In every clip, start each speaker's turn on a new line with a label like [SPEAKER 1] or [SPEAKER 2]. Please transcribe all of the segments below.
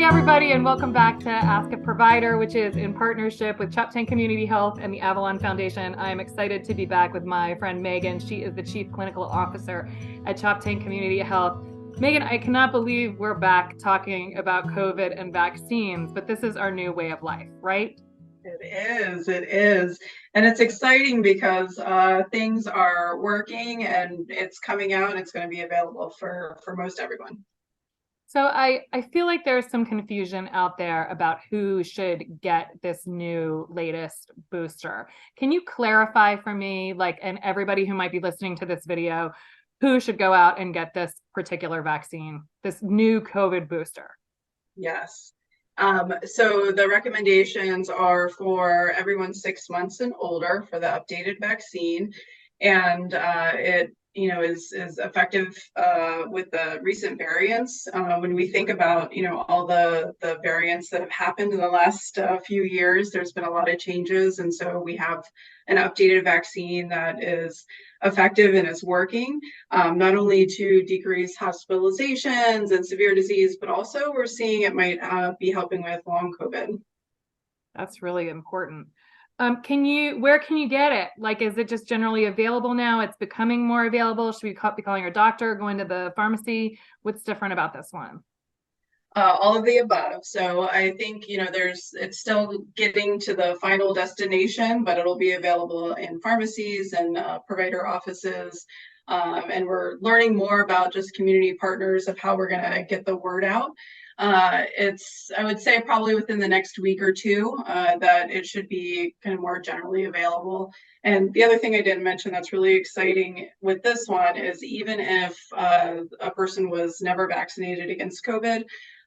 [SPEAKER 1] Hi, everybody, and welcome back to Ask a Provider, which is in partnership with Choptank Community Health and the Avalon Foundation. I'm excited to be back with my friend Megan. She is the Chief Clinical Officer at Choptank Community Health. Megan, I cannot believe we're back talking about COVID and vaccines, but this is our new way of life, right?
[SPEAKER 2] It is. And it's exciting because things are working and it's coming out and it's going to be available for most everyone.
[SPEAKER 1] So I feel like there's some confusion out there about who should get this new latest booster. Can you clarify for me, and everybody who might be listening to this video, who should go out and get this particular vaccine, this new COVID booster?
[SPEAKER 2] Yes. So the recommendations are for everyone 6 months and older for the updated vaccine. And it is effective with the recent variants. When we think about all the variants that have happened in the last few years, there's been a lot of changes, and so we have an updated vaccine that is effective and is working, not only to decrease hospitalizations and severe disease, but also we're seeing it might be helping with long COVID.
[SPEAKER 1] That's really important. Where can you get it? Is it just generally available now? It's becoming more available. Should we be calling our doctor, going to the pharmacy? What's different about this one?
[SPEAKER 2] All of the above. So I think, it's still getting to the final destination, but it'll be available in pharmacies and provider offices. And we're learning more about just community partners of how we're going to get the word out. I would say probably within the next week or two that it should be kind of more generally available. And the other thing I didn't mention that's really exciting with this one is even if a person was never vaccinated against COVID,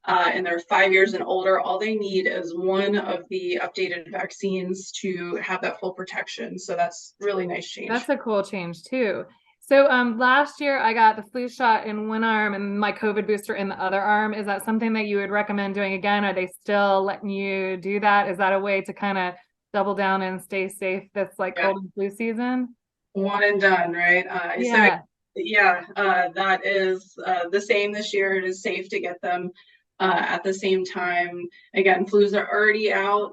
[SPEAKER 2] and they're 5 years and older, all they need is one of the updated vaccines to have that full protection. So that's really nice change.
[SPEAKER 1] That's a cool change too. So last year I got the flu shot in one arm and my COVID booster in the other arm. Is that something that you would recommend doing again? Are they still letting you do that? Is that a way to kind of double down and stay safe this cold and flu season?
[SPEAKER 2] One and done, right?
[SPEAKER 1] Yeah.
[SPEAKER 2] That is the same this year. It is safe to get them at the same time. Again, flus are already out,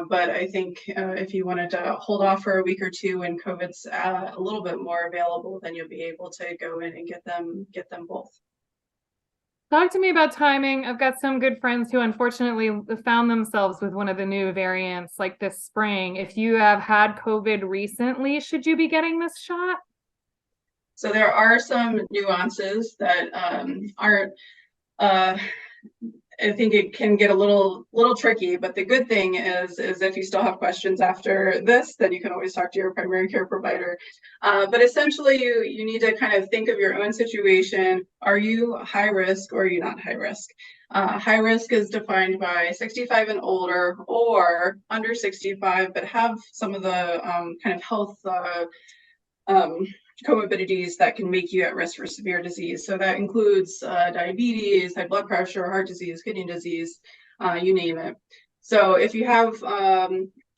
[SPEAKER 2] but I think if you wanted to hold off for a week or two and COVID's a little bit more available, then you'll be able to go in and get them both.
[SPEAKER 1] Talk to me about timing. I've got some good friends who unfortunately found themselves with one of the new variants this spring. If you have had COVID recently, should you be getting this shot?
[SPEAKER 2] So there are some nuances that aren't I think it can get a little tricky, but the good thing is if you still have questions after this, then you can always talk to your primary care provider. But essentially, you need to kind of think of your own situation. Are you high risk or are you not high risk? High risk is defined by 65 and older or under 65, but have some of the kind of health comorbidities that can make you at risk for severe disease. So that includes diabetes, high blood pressure, heart disease, kidney disease, you name it. So if you have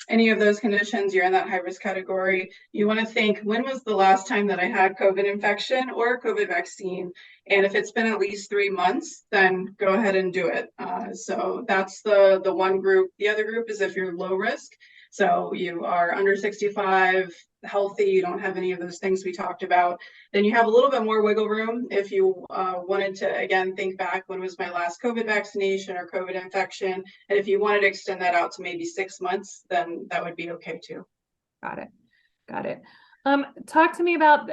[SPEAKER 2] any of those conditions, you're in that high risk category. You want to think, when was the last time that I had COVID infection or COVID vaccine? And if it's been at least 3 months, then go ahead and do it. So that's the one group. The other group is if you're low risk. So you are under 65, healthy, you don't have any of those things we talked about, then you have a little bit more wiggle room. If you wanted to, again, think back, when was my last COVID vaccination or COVID infection? And if you wanted to extend that out to maybe 6 months, then that would be okay too.
[SPEAKER 1] Got it. Talk to me about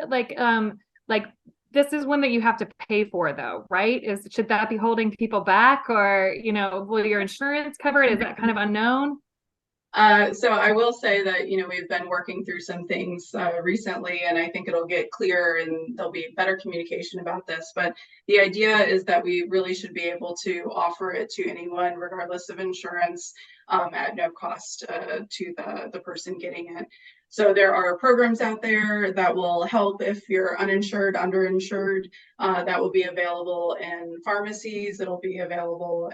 [SPEAKER 1] this is one that you have to pay for though, right? Should that be holding people back, or, will your insurance cover it? Is that kind of unknown?
[SPEAKER 2] So I will say that, we've been working through some things recently, and I think it'll get clearer and there'll be better communication about this. But the idea is that we really should be able to offer it to anyone, regardless of insurance, at no cost to the person getting it. So there are programs out there that will help if you're uninsured, underinsured, that will be available in pharmacies. It'll be available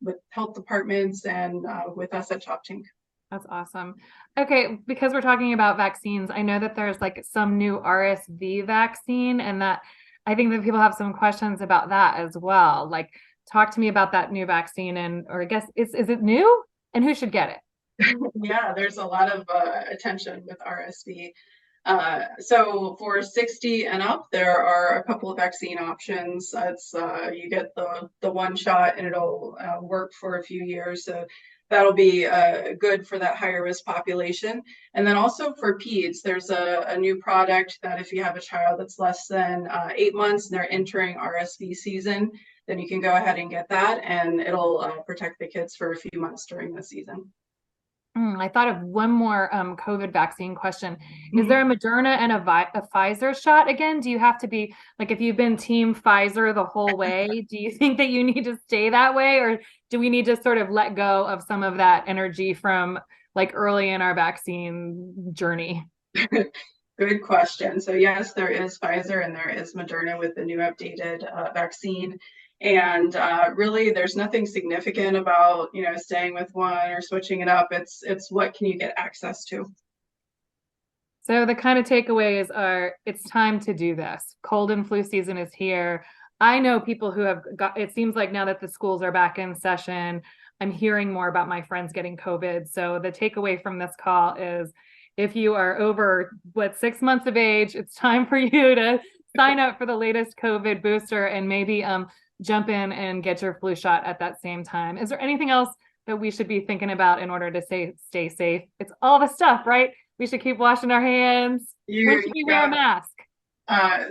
[SPEAKER 2] with health departments and with us at Choptank.
[SPEAKER 1] That's awesome. Okay, because we're talking about vaccines, I know that there's some new RSV vaccine, and that I think that people have some questions about that as well. talk to me about that new vaccine, or I guess, is it new, and who should get it?
[SPEAKER 2] Yeah, there's a lot of attention with RSV. So for 60 and up, there are a couple of vaccine options. It's you get the one shot, and it'll work for a few years. So that'll be good for that higher risk population. And then also for peds, there's a new product that if you have a child that's less than 8 months and they're entering RSV season, then you can go ahead and get that, and it'll protect the kids for a few months during the season.
[SPEAKER 1] I thought of one more COVID vaccine question. Is there a Moderna and a Pfizer shot again? Do you have to be, like, if you've been team Pfizer the whole way, do you think that you need to stay that way, or do we need to sort of let go of some of that energy from like early in our vaccine journey?
[SPEAKER 2] Good question. So yes, there is Pfizer and there is Moderna with the new updated vaccine. And really, there's nothing significant about, staying with one or switching it up. It's what can you get access to?
[SPEAKER 1] So the kind of takeaways are, it's time to do this. Cold and flu season is here. I know people who have got, it seems like now that the schools are back in session, I'm hearing more about my friends getting COVID. So the takeaway from this call is, if you are over 6 months of age, it's time for you to sign up for the latest COVID booster, and maybe jump in and get your flu shot at that same time. Is there anything else that we should be thinking about in order to stay safe? It's all the stuff, right? We should keep washing our hands. When should we wear a mask?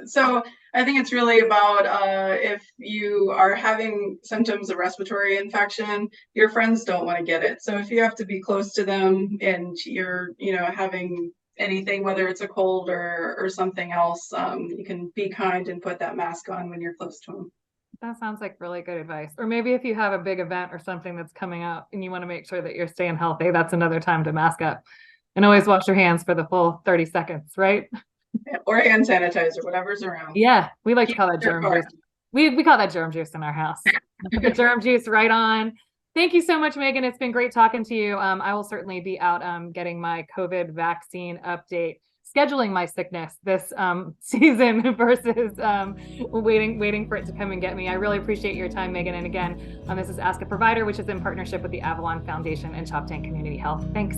[SPEAKER 2] So I think it's really about if you are having symptoms of respiratory infection, your friends don't want to get it. So if you have to be close to them and you're, having anything, whether it's a cold or something else, you can be kind and put that mask on when you're close to them.
[SPEAKER 1] That sounds like really good advice. Or maybe if you have a big event or something that's coming up and you want to make sure that you're staying healthy, that's another time to mask up. And always wash your hands for the full 30 seconds, right?
[SPEAKER 2] Or hand sanitizer, whatever's around.
[SPEAKER 1] Yeah, we like to call that germ juice. We call that germ juice in our house. Put the germ juice right on. Thank you so much, Megan. It's been great talking to you. I will certainly be out getting my COVID vaccine update, scheduling my sickness this season versus waiting for it to come and get me. I really appreciate your time, Megan. And again, this is Ask a Provider, which is in partnership with the Avalon Foundation and Choptank Community Health. Thanks.